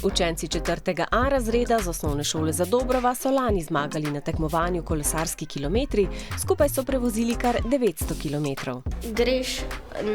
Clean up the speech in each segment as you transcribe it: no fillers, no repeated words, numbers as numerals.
Učenci 4. A razreda z osnovne šole Zadobrova so lani zmagali na tekmovanju Kolesarski kilometri, skupaj so prevozili kar 900 kilometrov. Greš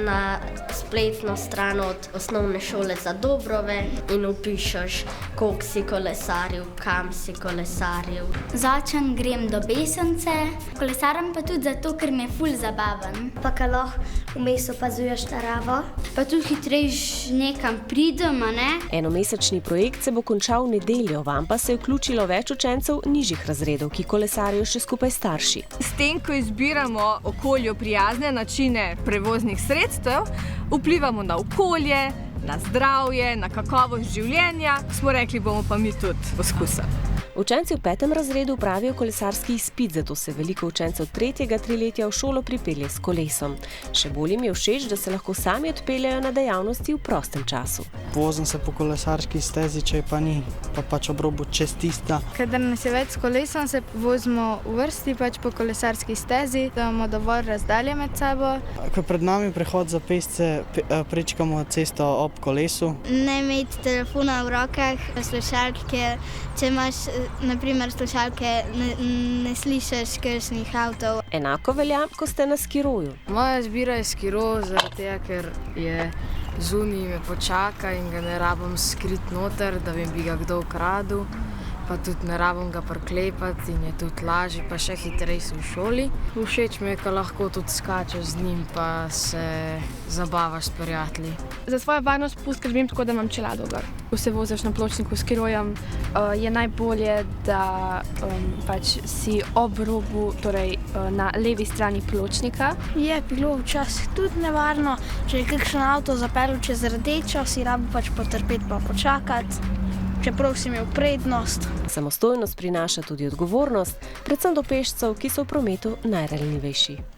na spletno stran od osnovne šole Zadobrove in vpišeš, koliko si kolesaril, kam si kolesaril. Začem grem do Besence, kolesarim pa tudi zato, ker mi je ful zabaven. Pa ka lahko vmes opazuješ naravo. Pa tudi hitrejš nekam pridem, a ne? Enomesečni projekt se bo končal v nedeljo, vam pa se je vključilo več učencev nižjih razredov, ki kolesarijo še skupaj s starši. S tem, ko izbiramo okolju prijazne načine prevoznih sredstev, vplivamo na okolje, na zdravje, na kakovost življenja, smo rekli, bomo pa mi tudi poskusili. Učenci v 5. razredu pravijo kolesarski izpit, zato se veliko učencev 3. triletja v šolo pripelje s kolesom. Še bolj jim je všeč, da se lahko sami odpeljajo na dejavnosti v prostem času. Vozim se po kolesarski stezi, če pa ni, pa pač ob robu čez tista. Kadar nas je več s kolesom, se vozimo v vrsti pač po kolesarski stezi, da imamo dovolj razdalje med sabo. Ko pred nami prehod za pešce, prečkamo cesto ob kolesu. Ne imeti telefona v rokah, slušalke, če imaš na primer slušalke, ne slišiš kakšnih avtov. Enako velja, ko ste na skiroju. Moja izbira je skiro, zaradi tega, ker je zunaj me počaka in ga ne rabim skrit noter, da bi ga kdo ukradel. Pa tudi ne rabim ga priklepati in je tudi lažje, pa še hitrejši v šoli. Všeč mi je, ko lahko tudi skačeš z njim, pa se zabavaš s prijatelji. Za svojo varnost poskrbim tako, da imam čelado gor. Ko se voziš na pločniku s skirojem, je najbolje, da pač si ob robu, torej na levi strani pločnika. Je bilo včasih tudi nevarno, če je kakšen avto zapeljal čez rdečo, si rabil pač potrpeti pa počakati. Čeprav si imel prednost. Samostojnost prinaša tudi odgovornost, predvsem do pešcev, ki so v prometu najranljivejši.